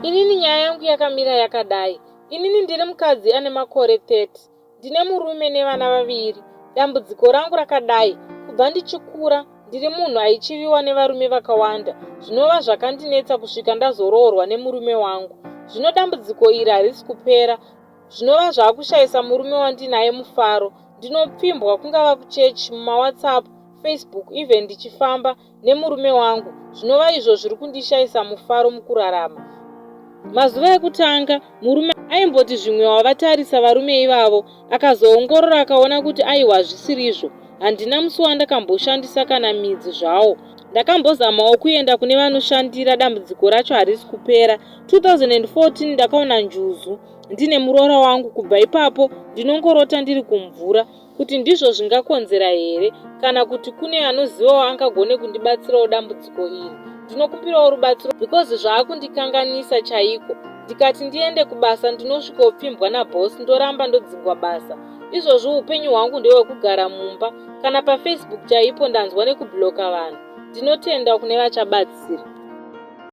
Inini nyaya yangu yakamira yakadai. Inini ndiri mukadzi ane makore 30. Ndine murume nevana vaviri. Dambudziko rangu rakadai. Kubva ndichikura, ndiri munhu aichiviwa nevarume vakawanda. Zvinova zvakandinetsa kusvika ndazoroorwa nemurume wangu. Zvino dambudziko iri harisi kupera. Zvinova zvaakushayisa murume wandinaye mufaro. Ndinopfimbwa kungava kuchechi, mumaWhatsApp, Facebook, even ndichifamba nemurume wangu. Zvinova izvo zviri kundishayisa mufaro mukurarama. Mazuva ekutanga, murume aimboti zvimwe wavatarisa varume ivavo, akazoongorora akaona kuti aiwa zvisirizvo. Handina musi wandakamboshandisa kana midzi zvawo. Ndakambozamawo kuenda kune vanoshandira, dambudziko racho harisi kupera. 2014 ndakaona njuzu ndine muroora wangu. Kubva ipapo ndinongorota ndiri kumvura kuti ndizvo zvingakonzera here, kana kuti kune anozivawo angagone kundibatsirawo dambudziko iri. Ndinokumbirawo rubatsiro because zvaakundikanganisa chaiko. Ndikati ndiende kubasa ndinosvika upfimbwa nabhosi ndoramba ndodzingwa basa. Izvozvo upenyu hwangu ndewekugara mumba, kana paFacebook chaipo ndanzwa nekubloka vanhu. Ndinotenda kune vachabatsira.